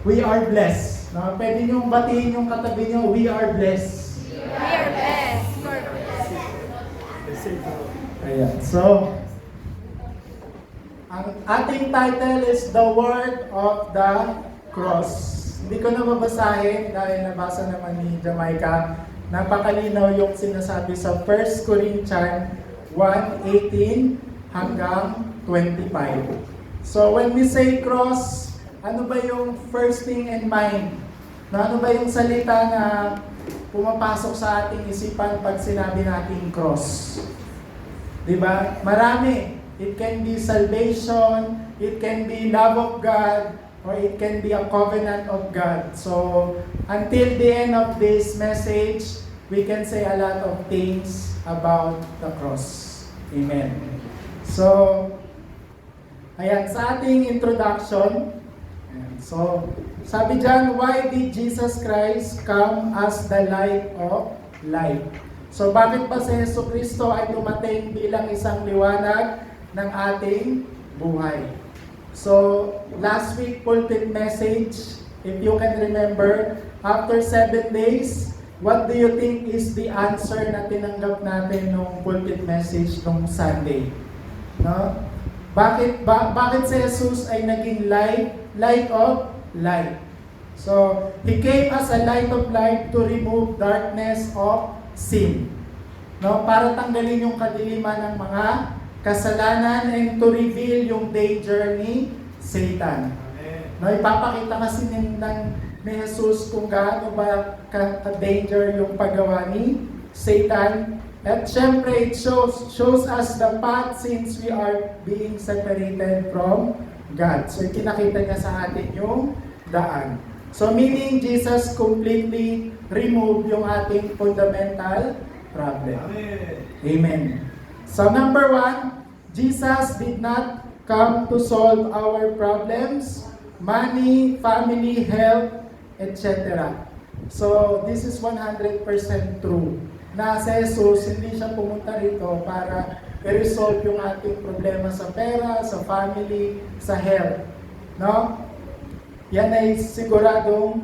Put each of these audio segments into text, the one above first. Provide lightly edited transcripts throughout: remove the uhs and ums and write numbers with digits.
We are blessed. No? Pwede niyong batiin yung katabi niyo, we are blessed. We are blessed. You are blessed. Ayan. So, ang ating title is The Word of the Cross. Hindi ko na babasahin dahil nabasa naman ni Jamaica. Napakalinaw yung sinasabi sa 1 Corinthians 1:18 hanggang 25. So when we say cross, ano ba yung first thing in mind? Ano ba yung salita na pumapasok sa ating isipan pag sinabi natin cross? Diba? Marami. It can be salvation, it can be love of God, or it can be a covenant of God. So, until the end of this message, we can say a lot of things about the cross. Amen. So, ayan, sa ating introduction, so, sabi dyan, why did Jesus Christ come as the light of life? So, bakit ba si Jesucristo ay dumating bilang isang liwanag ng ating buhay? So, last week, pulpit message, if you can remember, after 7 days, what do you think is the answer na tinanggap natin nung pulpit message nung Sunday? No? Bakit si Jesus ay naging light of light? So, He came as a light of light to remove darkness of sin. No, para tanggalin yung kadiliman ng mga kasalanan and to reveal yung danger ni Satan. No, ipapakita kasi ni Jesus kung gaano ba ka-danger yung paggawa ni Satan. At syempre, it shows us the path since we are being separated from God. So, kinakita niya sa atin yung daan. So, meaning Jesus completely removed yung ating fundamental problem. Amen. Amen. So, number 1, Jesus did not come to solve our problems, money, family, health, etc. So, this is 100% true. Na si Jesus, hindi siya pumunta rito para i-resolve yung ating problema sa pera, sa family, sa health. No? Yan ay sigurado.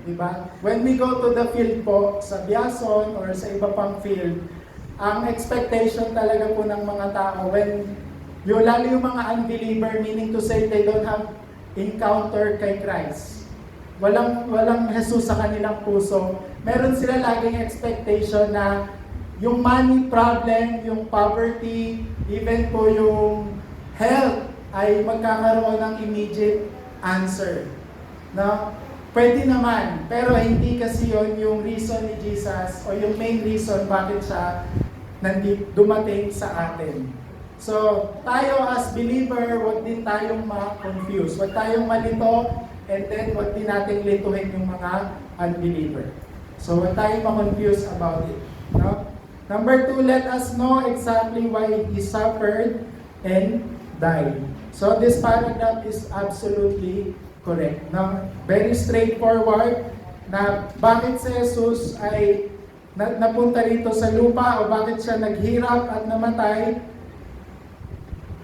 Diba? When we go to the field po, sa Biason or sa iba pang field, ang expectation talaga po ng mga tao, lalo yung mga unbeliever, meaning to say they don't have encounter kay Christ. Walang Jesus sa kanilang puso. Meron sila laging expectation na yung money problem, yung poverty, even po yung health ay magkakaroon ng immediate answer. No? Pwede naman, pero hindi kasi yon yung reason ni Jesus o yung main reason bakit siya dumating sa atin. So, tayo as believer, huwag din tayong ma-confuse. Huwag tayong malito, and then huwag din natin lituhin yung mga unbeliever. So, huwag tayong ma-confuse about it. No? Number 2, let us know exactly why He suffered and died. So, this paragraph is absolutely correct. No? Very straightforward na bakit si Jesus ay napunta rito sa lupa o bakit siya naghirap at namatay.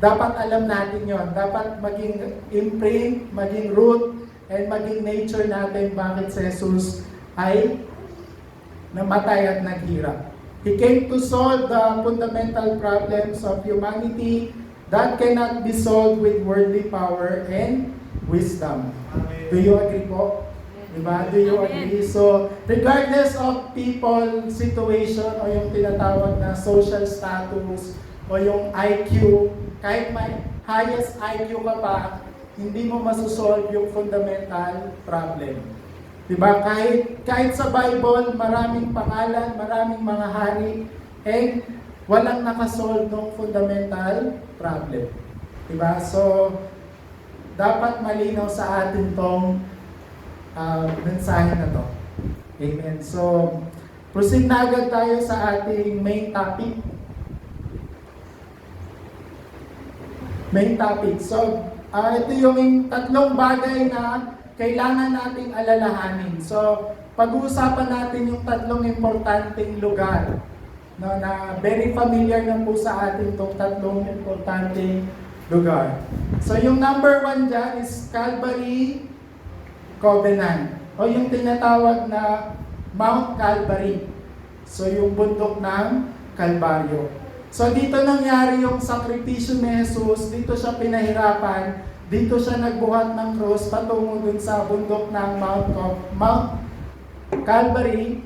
Dapat alam natin yon. Dapat maging imprint, maging root, and maging nature natin bakit si Jesus ay namatay at naghirap. He came to solve the fundamental problems of humanity that cannot be solved with worldly power and wisdom. Amen. Do you agree po? Diba? Do you agree? So, regardless of people, situation, o yung tinatawag na social status, o yung IQ, kahit may highest IQ ka pa, hindi mo masosolve yung fundamental problem. Diba? Kahit sa Bible, maraming pangalan, maraming mga hari, and walang nakasolve ng fundamental problem. Diba? So, dapat malinaw sa atin tong mensahe na to. Amen. So, proceed na agad tayo sa ating main topic. So, ito yung tatlong bagay na kailangan nating alalahanin. So, pag-uusapan natin yung tatlong importanteng lugar, no, na very familiar na po sa atin itong tatlong importanteng lugar. So yung number 1 dyan is Calvary Covenant, o yung tinatawag na Mount Calvary. So yung bundok ng Kalbaryo. So dito nangyari yung sakripisyo ni Jesus, dito siya pinahirapan, dito siya nagbuhat ng cross patungo dun sa bundok ng Mount Calvary.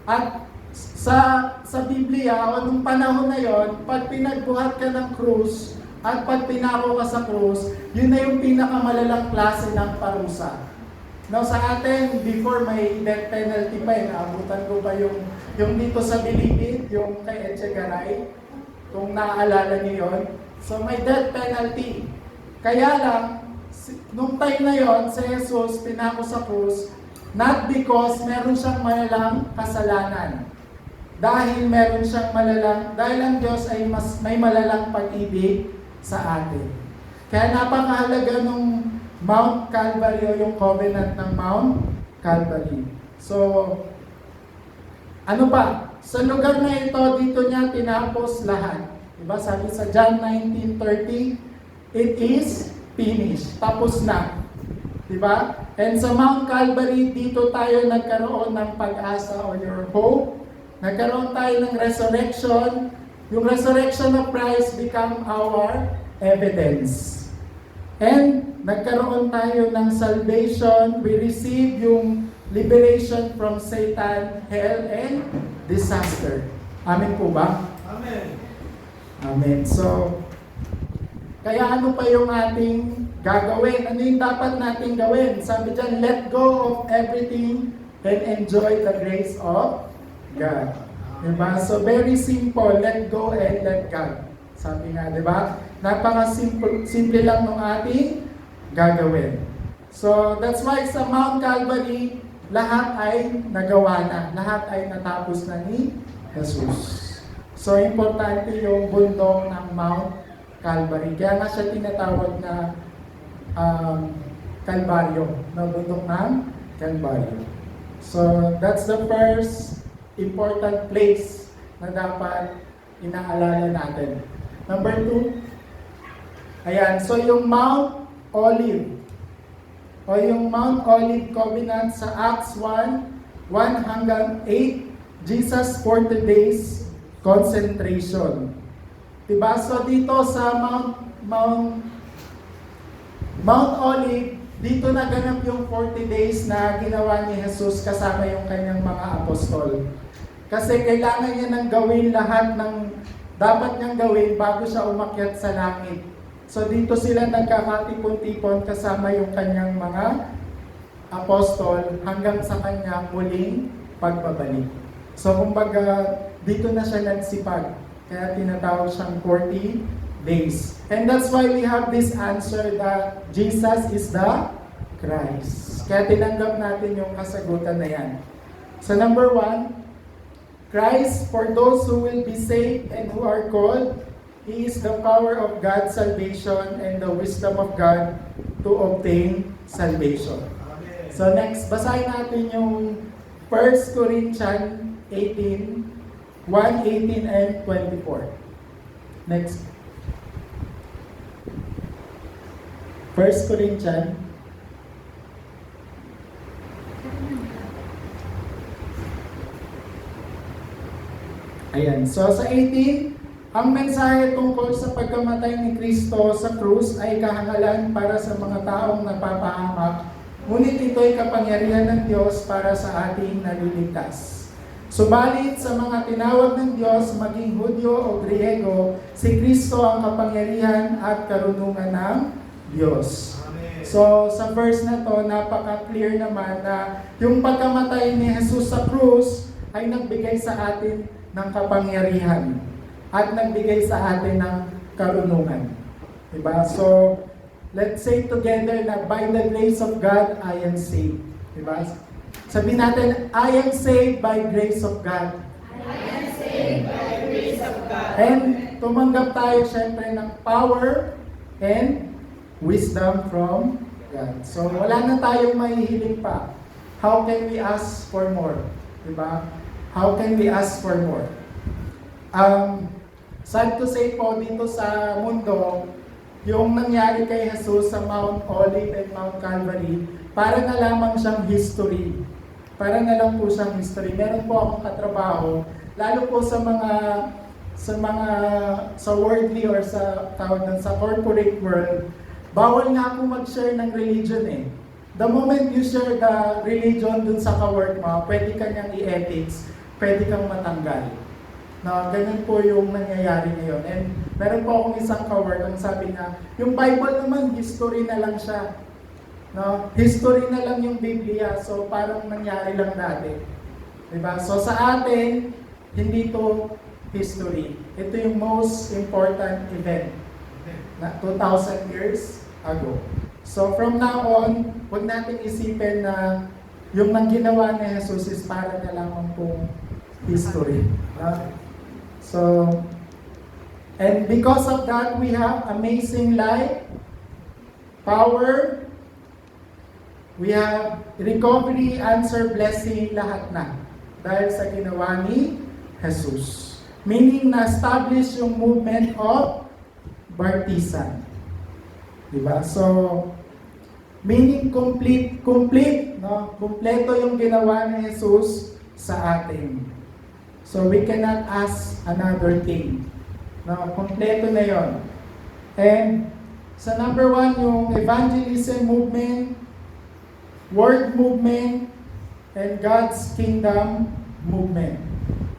At sa Biblia, o nung panahon na yon, pag pinagbuhat ka ng krus at pag pinako ka sa krus, yun na yung pinakamalalang klase ng parusa. Now sa atin, before may death penalty pa, naabutan ko pa yung dito sa Bilibid, yung kay Echegaray, kung naaalala niyo yun. So may death penalty. Kaya lang, nung time na yon, si Jesus pinako sa krus, not because meron siyang malalang kasalanan. Dahil ang Diyos ay may malalang pag-ibig sa atin. Kaya napakahalaga nung Mount Calvary o yung covenant ng Mount Calvary. So, ano pa? Sa lugar na ito, dito niya tinapos lahat. Diba? Sabi sa John 19:30, it is finished. Tapos na. Diba? And sa Mount Calvary, dito tayo nagkaroon ng pag-asa o your hope. Nagkaroon tayo ng resurrection. Yung resurrection of Christ become our evidence. And nagkaroon tayo ng salvation. We receive yung liberation from Satan, hell, and disaster. Amen po ba? Amen. Amen. So, kaya ano pa yung ating gagawin? Ano yung dapat nating gawin? Sabi dyan, let go of everything and enjoy the grace of God. Diba? So, very simple. Let go and let God. Sabi nga, diba? Napaka-simple lang ng ating gagawin. So, that's why sa Mount Calvary, lahat ay nagawa na. Lahat ay natapos na ni Jesus. So, importante yung bundok ng Mount Calvary. Kaya nga siya tinatawag na Kalbaryo, na bundok ng Kalbaryo. So, that's the first important place na dapat inaalala natin. Number 2, ayan, so yung Mount Olive, o yung Mount Olive Covenant sa Acts 1 hanggang 8, Jesus 40 days concentration. Diba? So dito sa Mount Olive, dito naganap yung 40 days na ginawa ni Jesus kasama yung kanyang mga apostol. Kasi kailangan niya nang gawin lahat ng dapat niyang gawin bago siya umakyat sa langit. So dito sila nagkakatipon-tipon kasama yung kanyang mga apostol hanggang sa kanyang muling pagbabalik. So kumbaga, dito na siya nagsipag. Kaya tinatawag siyang 40 days. And that's why we have this answer that Jesus is the Christ. Kaya tinanggap natin yung kasagutan na yan. So number 1, Christ, for those who will be saved and who are called, He is the power of God's salvation and the wisdom of God to obtain salvation. Amen. So next, basahin natin yung 1 Corinthians 18, 1:18 and 24. Next. 1 Corinthians. Ayan. So sa 18, ang mensahe tungkol sa pagkamatay ni Kristo sa krus ay kahangalan para sa mga taong napapahamak, ngunit ito'y kapangyarihan ng Diyos para sa ating naliligtas. Subalit sa mga tinawag ng Diyos, maging Hudyo o Griego, si Kristo ang kapangyarihan at karunungan ng Diyos. Amen. So sa verse na to, napaka-clear naman na yung pagkamatay ni Jesus sa krus ay nagbigay sa atin ng kapangyarihan at nagbigay sa atin ng karunungan. Diba? So, let's say together na by the grace of God, I am saved. Diba? Sabihin natin, I am saved by grace of God. I am saved by the grace of God. And tumanggap tayo syempre ng power and wisdom from God. So, wala na tayong mahihiling pa. How can we ask for more? Diba? How can we ask for more? Sad to say po, dito sa mundo, yung nangyari kay Jesus sa Mount Olive and Mount Calvary, para na lamang siyang history. Para na lang po siyang history. Meron po akong katrabaho, lalo po sa worldly or sa tawag ng sa corporate world, bawal nga po mag-share ng religion eh. The moment you share the religion dun sa ka-work mo, pwede ka niyang i-ethics, pwede kang matanggal. No, ganyan po yung nangyayari ngayon. And meron po akong isang ka-work, ang sabi niya, yung Bible naman, history na lang siya. No? History na lang yung Biblia, so parang nangyari lang dati. Diba? So sa atin, hindi to history. Ito yung most important event na 2,000 years ago. So from now on, huwag natin isipin na yung nang ginawa ni Jesus is para na lamang pong history. So, and because of that, we have amazing light, power, we have recovery, answer, blessing, lahat na. Dahil sa ginawa ni Jesus. Meaning, na-establish yung movement of baptism. Diba? So, meaning complete, no? Kompleto yung ginawa ni Jesus sa atin. So, we cannot ask another thing. No? Kompleto na yon. And, sa number 1, yung evangelism movement, word movement, and God's kingdom movement.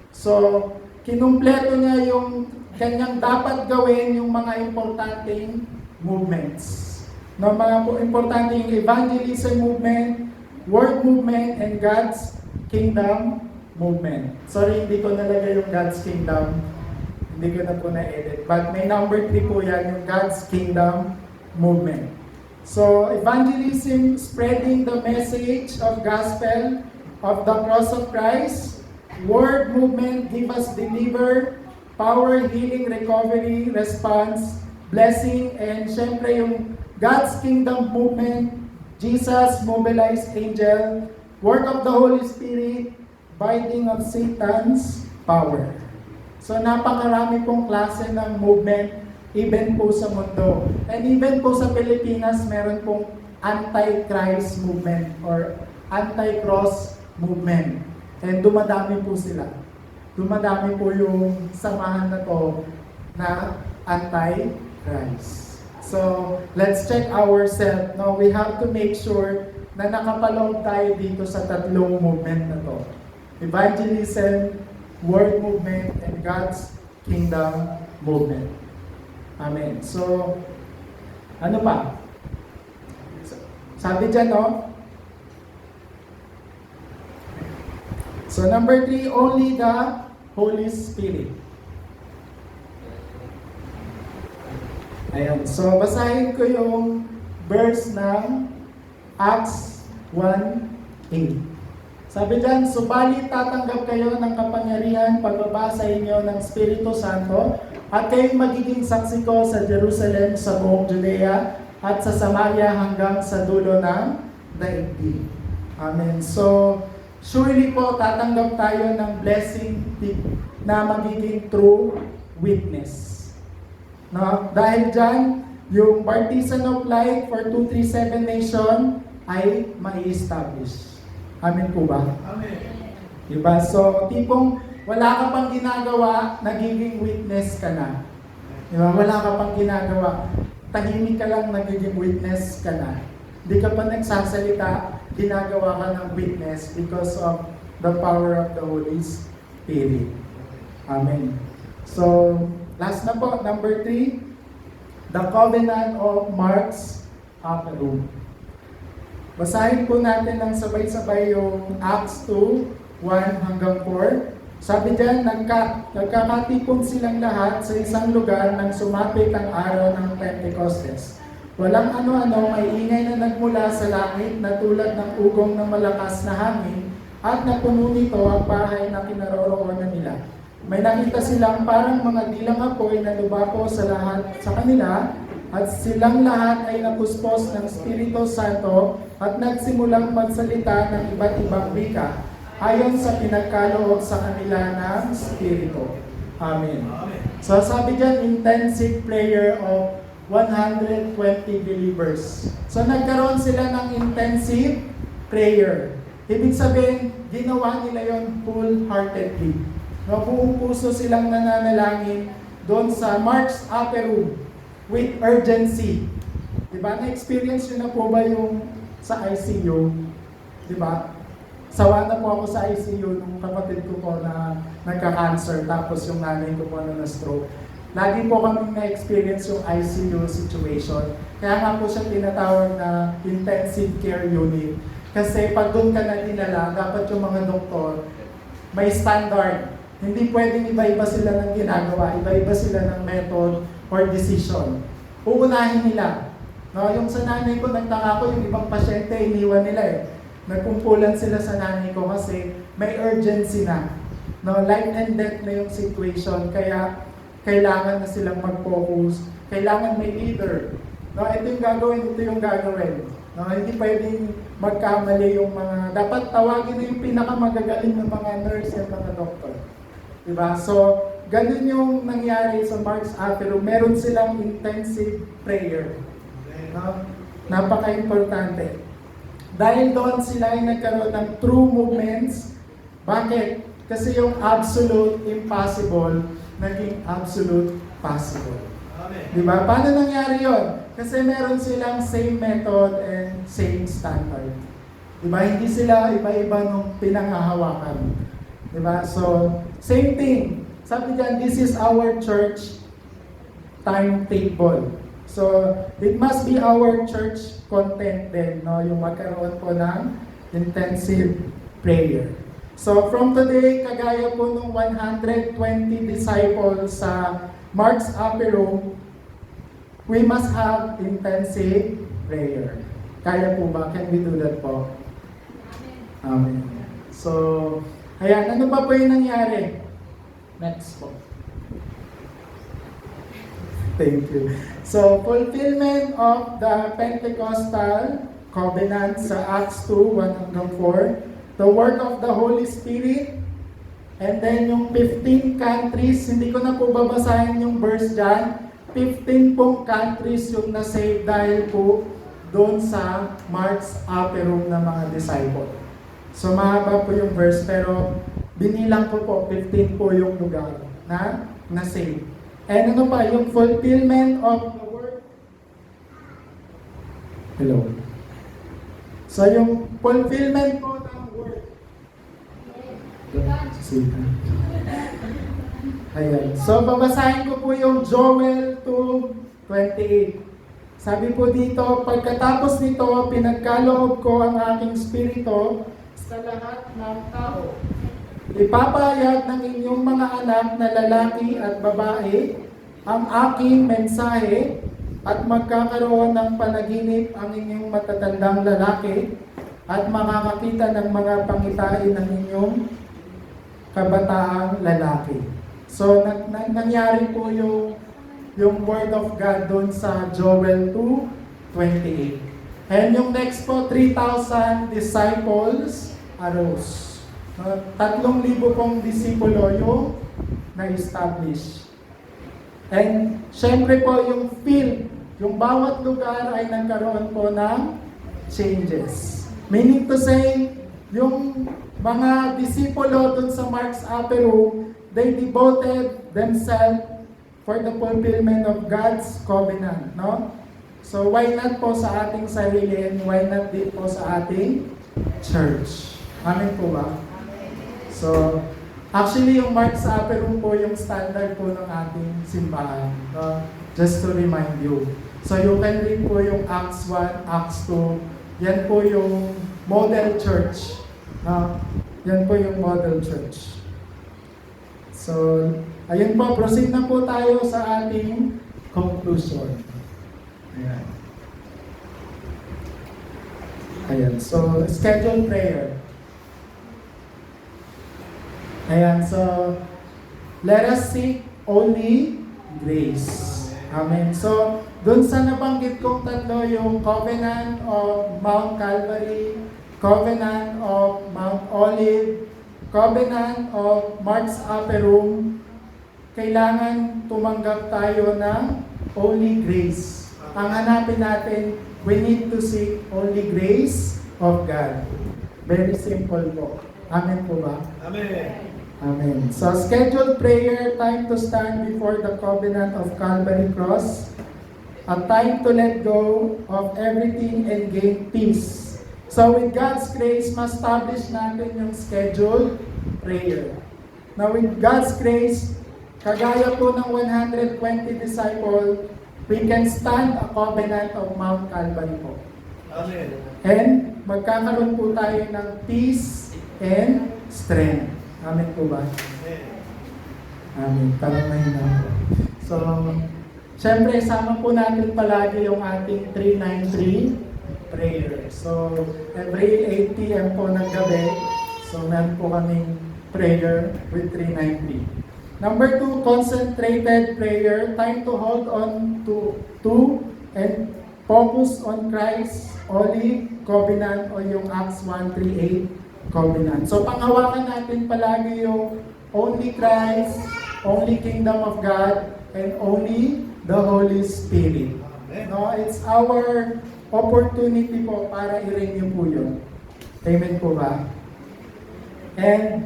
So, kinumpleto niya yung kanyang dapat gawin yung mga importanteng movements. No, mga importante yung evangelism movement, word movement, and God's kingdom movement. Sorry, hindi ko nalagay yung God's kingdom. Hindi ko na po na-edit. But may number 3 po yan, yung God's kingdom movement. So, evangelism, spreading the message of gospel of the cross of Christ. Word movement, give us deliver, power, healing, recovery, response, blessing, and syempre yung God's kingdom movement, Jesus, mobilized angel, work of the Holy Spirit, binding of Satan's power. So napakarami pong klase ng movement, even po sa mundo. And even po sa Pilipinas, meron pong anti-Christ movement or anti-cross movement. And dumadami po sila. Dumadami po yung samahan na to na anti-Christ. So, let's check ourselves. No, we have to make sure na nakapaloob tayo dito sa tatlong movement na to. Evangelism, word movement, and God's kingdom movement. Amen. So, ano pa? Sabi dyan, no? So, number 3, only the Holy Spirit. Ayan. So, basahin ko yung verse ng Acts 1:8. Sabi dyan, subalit tatanggap kayo ng kapangyarihan pagbaba sa inyo ng Espiritu Santo at kayo'y magiging saksi ko sa Jerusalem, sa buong Judea at sa Samaria hanggang sa dulo ng daigdig. Amen. So, surely po tatanggap tayo ng blessing na magiging true witness. No? Dahil dyan, yung Baptism of Light for 237 Nation ay mai-establish. Amen po ba? Amen. Diba? So, tipong wala ka pang ginagawa, nagiging witness ka na. Diba? Wala ka pang ginagawa, tahimik ka lang, nagiging witness ka na. Hindi ka pa nagsasalita, ginagawa ka ng witness because of the power of the Holy Spirit. Amen. So, last na po, number 3, the covenant of Mark's upper room. Basahin po natin ng sabay-sabay yung Acts 2:1 hanggang 4. Sabi dyan, nagkakatipon silang lahat sa isang lugar nang sumapit ang araw ng Pentecostes. Walang ano-ano, may ingay na nagmula sa langit na tulad ng ugong ng malakas na hangin at napuno nito ang bahay na kinaroroonan nila. May nakita silang parang mga dilang apoy na lumapo sa kanila at silang lahat ay napuspos ng Espiritu Santo at nagsimulang magsalita ng iba't ibang wika ayon sa pinagkaloob sa kanila ng Espiritu. Amen. So sabi dyan, intensive prayer of 120 believers. So nagkaroon sila ng intensive prayer. Ibig sabihin, ginawa nila yon full-heartedly. No, buong puso silang nananalangin doon sa Mark's Upper Room with urgency. Diba? Na-experience nyo na po ba yung sa ICU? Diba? Sawa na po ako sa ICU nung kapatid ko po na nagka-cancer, tapos yung nanay ko po na na-stroke. Lagi po kami na-experience yung ICU situation. Kaya nga po siya tinatawag na intensive care unit. Kasi pag doon ka na dinala, dapat yung mga doktor may standard. Hindi pwedeng iba-iba sila ng ginagawa, iba-iba sila ng method or decision. Uunahin nila. No, yung sa nanay ko, nagtaka ko, yung ibang pasyente, iniwan nila eh. Nagkumpulan sila sa nanay ko kasi may urgency na. No, life and death na yung situation, kaya kailangan na silang mag-focus. Kailangan may leader. No, ito yung gagawin, ito yung gagawin. No, hindi pwedeng magkamali yung mga, dapat tawagin na yung pinakamagagaling ng mga nurse at mga doktor. Diba? So, ganun yung nangyari sa Mark's Upper Room. Meron silang intensive prayer. No? Napaka-importante. Dahil doon sila ay nagkaroon ng true movements. Bakit? Kasi yung absolute impossible naging absolute possible. Amen. Diba? Paano nangyari yon? Kasi meron silang same method and same standard. Diba? Hindi sila iba-iba nung pinanghahawakan. Diba? So, same thing. Sabi dyan, this is our church timetable. So, it must be our church content din, no? Yung magkaroon po ng intensive prayer. So, from today, kagaya po nung 120 disciples sa Mark's Upper Room, we must have intensive prayer. Kaya po ba? Can we do that po? Amen. So, ayan. Ano pa po yung nangyari? Next po. Thank you. So, fulfillment of the Pentecostal covenant sa Acts 2, 1 hanggang 4. The work of the Holy Spirit. And then yung 15 countries, hindi ko na po babasahin yung verse dyan. 15 pong countries yung na-save dahil po doon sa Mark's Upper Room ng mga disciple. So mahaba po yung verse pero binilang ko po 15 po yung lugar na na-save. And ano pa, yung fulfillment of the word. Hello. So yung fulfillment po ng word. Ayan. So, babasahin ko po yung Joel 2:28. Sabi po dito, pagkatapos nito, pinagkaloob ko ang aking spirito sa lahat ng tao. Ipapahayag ng inyong mga anak na lalaki at babae ang aking mensahe at magkakaroon ng panaginip ang inyong matatandang lalaki at makakakita ng mga pangitain ng inyong kabataang lalaki. So, nangyari po yung word of God doon sa Joel 2:28. And yung next po, 3,000 disciples arose. 3,000 pong disipulo yung na-establish. And syempre po yung field, yung bawat lugar ay nagkaroon po ng changes. Meaning to say, yung mga disipulo dun sa Mark's Upper Room, they devoted themselves for the fulfillment of God's covenant, no? So why not po sa ating sarili and why not din po sa ating church? Amen po ba? So, actually yung Mark's Upper Room po yung standard po ng ating simbahan, no? Just to remind you. So you can read po yung Acts 1, Acts 2, yan po yung model church. Yan po yung model church. So, ayun po, proceed na po tayo sa ating conclusion. Ayan. Ayan, so, scheduled prayer. Ayan, so, let us seek only grace. Amen. So, dun sa nabanggit kong tatlo, yung Covenant of Mount Calvary, Covenant of Mount Olive, Covenant of Mark's Upper Room, kailangan tumanggap tayo ng only grace. Ang hanapin natin, we need to seek only grace of God. Very simple po. Amen po ba? Amen. Amen. So, scheduled prayer, time to stand before the covenant of Calvary Cross. A time to let go of everything and gain peace. So, with God's grace, ma-establish natin yung scheduled prayer. Now, with God's grace, kagaya po ng 120 disciple, we can stand a covenant of Mount Calvary po. Amen. And magkakaroon po tayo ng peace and strength. Amen po ba? Amen. Amen. Parang mahina po. So, syempre, sama po natin palagi yung ating 393 prayer. So, every 8 p.m. po ng gabi, so meron po kaming prayer with 393. Number 2, concentrated prayer. Time to hold on to and focus on Christ, Holy Covenant o yung Acts 1:38 Covenant. So panghawakan natin palagi yung only Christ, only Kingdom of God, and only the Holy Spirit. No, it's our opportunity po para i-renew po yun. Amen po ba? And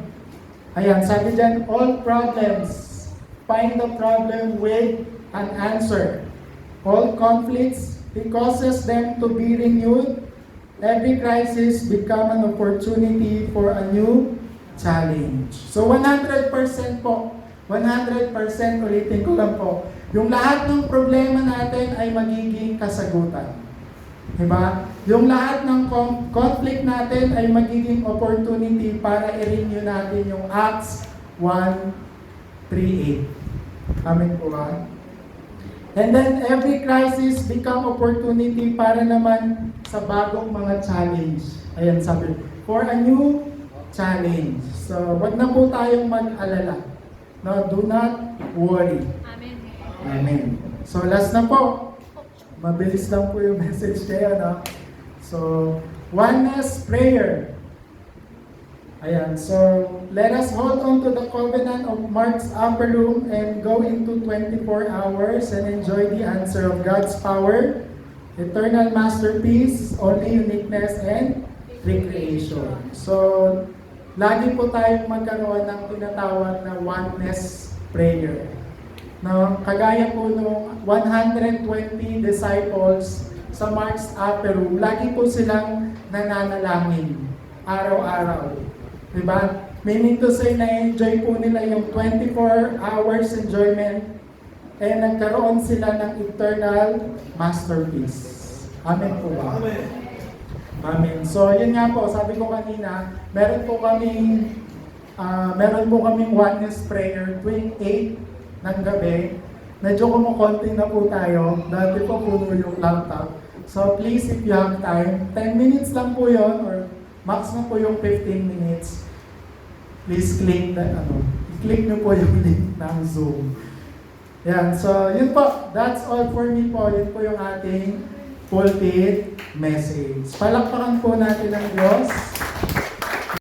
ayan, sabi dyan, all problems, find the problem with an answer. All conflicts, He causes them to be renewed. Every crisis become an opportunity for a new challenge. So 100% po, 100% ulitin ko lang po, yung lahat ng problema natin ay magiging kasagutan. Diba? Yung lahat ng conflict natin ay magiging opportunity para i-renew natin yung Acts 1:38. Amen po ba? And then every crisis become opportunity para naman sa bagong mga challenge. Ayan sabi, for a new challenge. So, wag na po tayong mag-alala. No, do not worry. Amen. Amen. So, last na po. Mabilis lang po yung message kayo, no? So, oneness prayer. Ayan, so let us hold on to the covenant of Mark's upper room and go into 24 hours and enjoy the answer of God's power, eternal masterpiece, only uniqueness, and recreation. So, lagi po tayong magkaroon ng tinatawag na oneness prayer. No, kagaya po nung 120 disciples sa Mark's upper room, lagi po silang nananalangin araw-araw. Diba? Meaning to say, na-enjoy po nila yung 24 hours enjoyment and nagkaroon sila ng eternal masterpiece. Amen po ba? Amen. Amen. So, yun nga po, sabi ko kanina, meron po kaming oneness prayer tuwing 8 ng gabi. Medyo kumukonti na po tayo. Dati po puno yung laptop. So, please, if you have time, 10 minutes lang po yon or max na po yung 15 minutes. Please click click nyo po yung link ng Zoom. Yan, so yun po. That's all for me po. Yun po yung ating pulpit message. Palakpakan po natin ang Diyos.